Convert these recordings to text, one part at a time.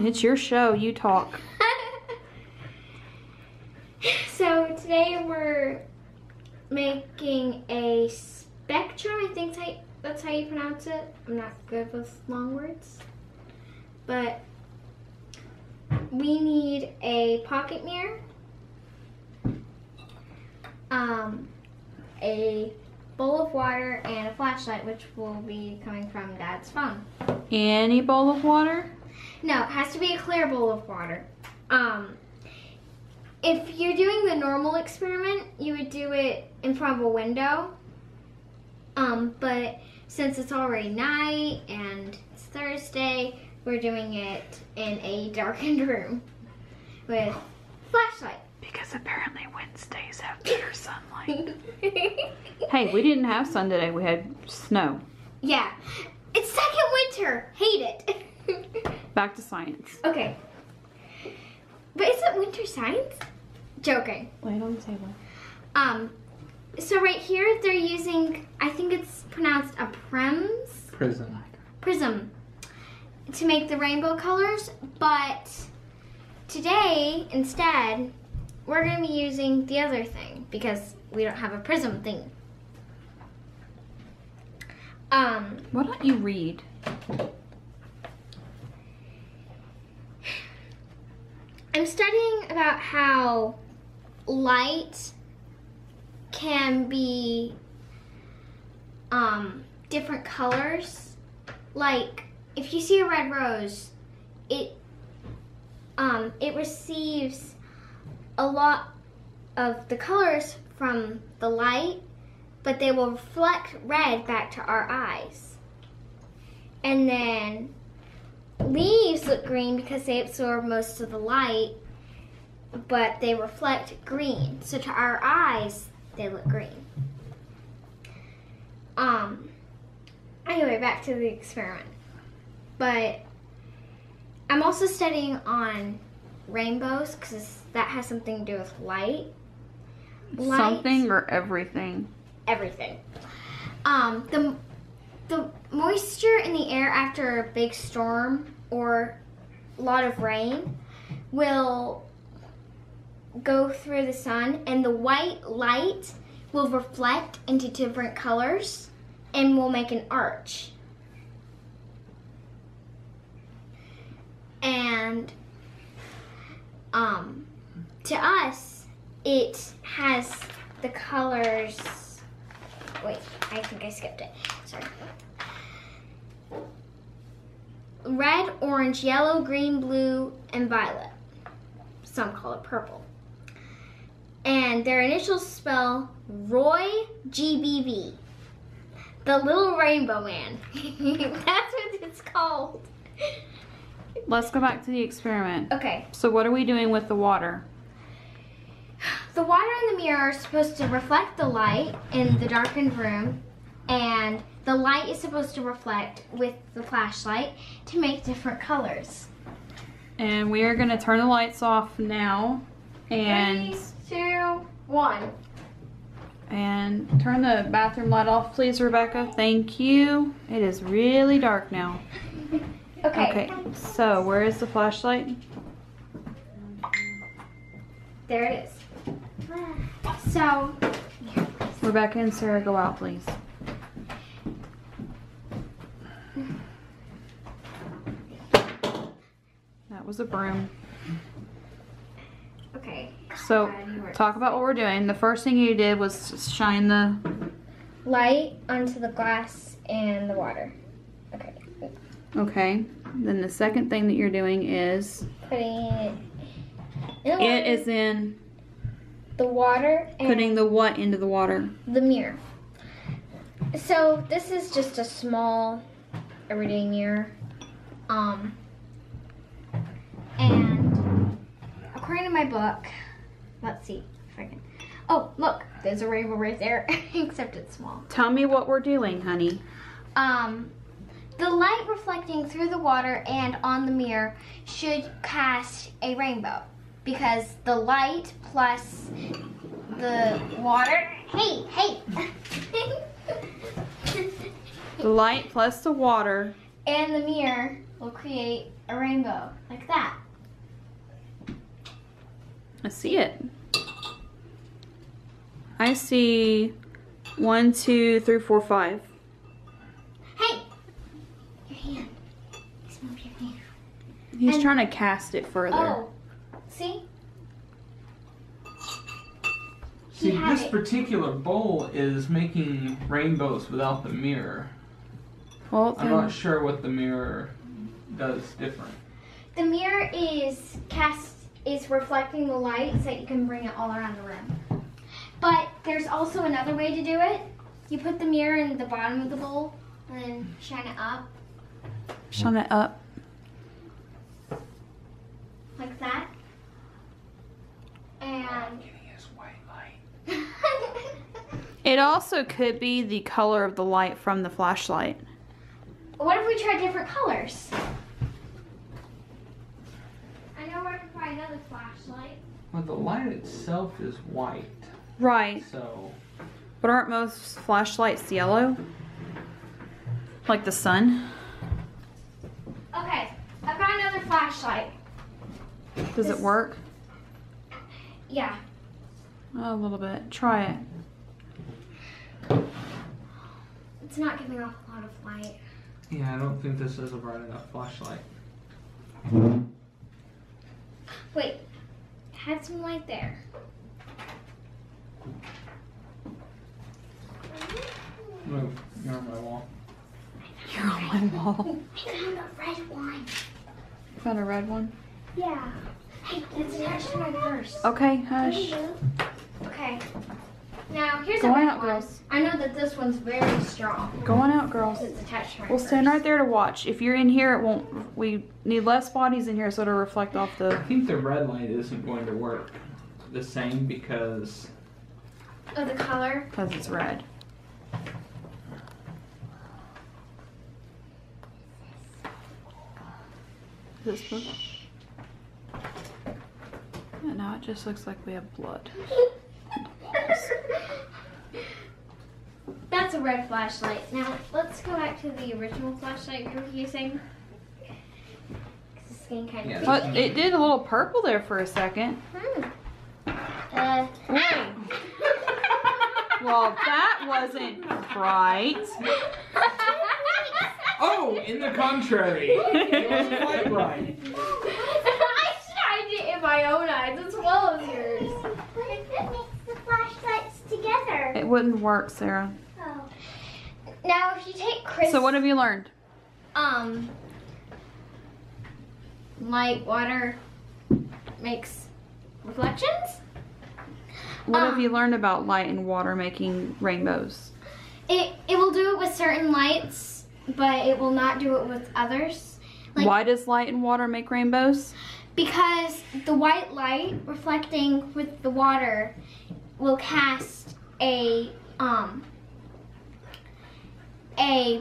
It's your show. You talk. So today we're making a spectrum. I think that's how you pronounce it. I'm not good with long words. But we need a pocket mirror, a bowl of water, and a flashlight, which will be coming from Dad's phone. Any bowl of water? No, it has to be a clear bowl of water. If you're doing the normal experiment, you would do it in front of a window. But since it's already night and it's Thursday, we're doing it in a darkened room with flashlight. Because apparently Wednesdays have better sunlight. Hey, we didn't have sun today. We had snow. Yeah. It's second winter. Hate it. Back to science. Okay. But isn't winter science? Joking. Lay it on the table. So right here they're using, I think it's pronounced a prism to make the rainbow colors, but today instead we're going to be using the other thing because we don't have a prism thing. Why don't you read? I'm studying about how light can be different colors. Like if you see a red rose, it receives a lot of the colors from the light, but they will reflect red back to our eyes. And then leaves look green because they absorb most of the light, but they reflect green. So to our eyes, they look green. Anyway, back to the experiment. But I'm also studying on rainbows because that has something to do with light. Something or everything? Everything. The moisture in the air after a big storm or a lot of rain will go through the sun, and the white light will reflect into different colors and will make an arch. And to us, it has the colors. Wait, I think I skipped it. Sorry. Red, orange, yellow, green, blue, and violet. Some call it purple. And their initials spell Roy GBV. The Little Rainbow Man. That's what it's called. Let's go back to the experiment. Okay. So what are we doing with the water? The water in the mirror is supposed to reflect the light in the darkened room, and the light is supposed to reflect with the flashlight to make different colors. And we are going to turn the lights off now. And 3, 2, 1. And turn the bathroom light off, please, Rebecca. Thank you. It is really dark now. Okay. So where is the flashlight? There it is. So, Rebecca and Sarah, go out, please. That was a broom. okay. So, talk about what we're doing. The first thing you did was shine the Light onto the glass and the water. Okay. Okay. Then the second thing that you're doing is Putting it in the water. it is in the water and putting the what into the water? the mirror. So this is just a small everyday mirror. And according to my book, let's see if I can. Oh, look, there's a rainbow right there, except it's small. Tell me what we're doing, honey. The light reflecting through the water and on the mirror should cast a rainbow because the light plus the water. Hey! The light plus the water and the mirror will create a rainbow like that. I see it. I see 1, 2, 3, 4, 5. Hey! Your hand. Just move your hand. He's trying to cast it further. Oh. See? See, this particular bowl is making rainbows without the mirror. Well, I'm not sure what the mirror does different. The mirror is reflecting the light so that you can bring it all around the room. But there's also another way to do it. You put the mirror in the bottom of the bowl and then shine it up. Shine it up. Like that. And Getting his white light. It also could be the color of the light from the flashlight. what if we try different colors? I know where to find another flashlight. Well, the light itself is white, Right. so But aren't most flashlights yellow? Like the sun? Okay, I found another flashlight. Does it work? Yeah. Oh, a little bit. Try it. It's not giving off a lot of light. yeah, I don't think this is a bright enough flashlight. Wait, it had some light there. Move, you're on my wall. You're on my wall. I found a red one. Found a red one? Yeah. Hey, it's attached to my purse. Okay, hush. Okay. Now, here's Go a on red out, one. girls. I know that this one's very strong. Go on out, girls. It's attached to my We'll purse. stand right there to watch. If you're in here, it won't. We need less bodies in here so it'll reflect off I the. think the red light isn't going to work the same because Oh, the color? Because it's red. This book? Yeah, now it just looks like we have blood. That's a red flashlight. Now, let's go back to the original flashlight we were using. 'Cause it's getting kind of Yeah. But it did a little purple there for a second. Wait. Well, that wasn't right. oh, in the contrary, it was quite bright. I shined it in my own eyes as well as yours. What if it makes the flashlights together? It wouldn't work, Sarah. Oh. Now, if you take crystal, So what have you learned? light, water makes reflections. What have you learned about light and water making rainbows? It will do it with certain lights, but it will not do it with others. Like, Why does light and water make rainbows? because the white light reflecting with the water will cast a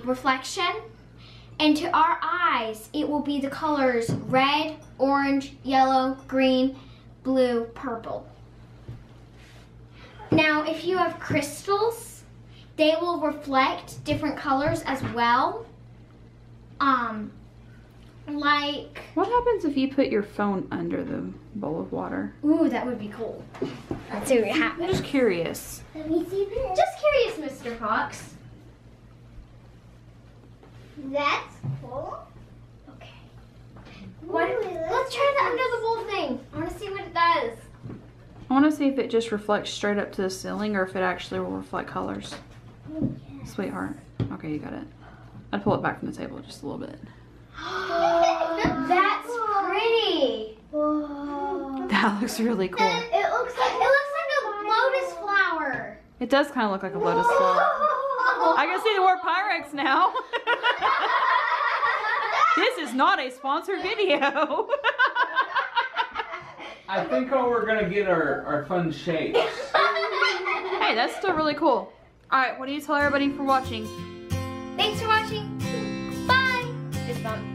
reflection, and to our eyes it will be the colors red, orange, yellow, green, blue, purple. Now, if you have crystals, they will reflect different colors as well. Like, What happens if you put your phone under the bowl of water? ooh, that would be cool. Let's see what I'm happens. just curious. Let me see this. Just curious, Mr. Fox. That's cool. Okay. What? Let's try the under the bowl thing. I want to see what it does. I want to see if it just reflects straight up to the ceiling or if it actually will reflect colors. Sweetheart. Okay, you got it. I'd pull it back from the table just a little bit. That's pretty. Whoa. That looks really cool. It looks like a lotus flower. It does kind of look like a lotus flower. I can see the word Pyrex now. This is not a sponsored video. I think we're gonna get our fun shapes. Hey, that's still really cool. Alright, what do you tell everybody for watching? Thanks for watching. Bye. Fist bump.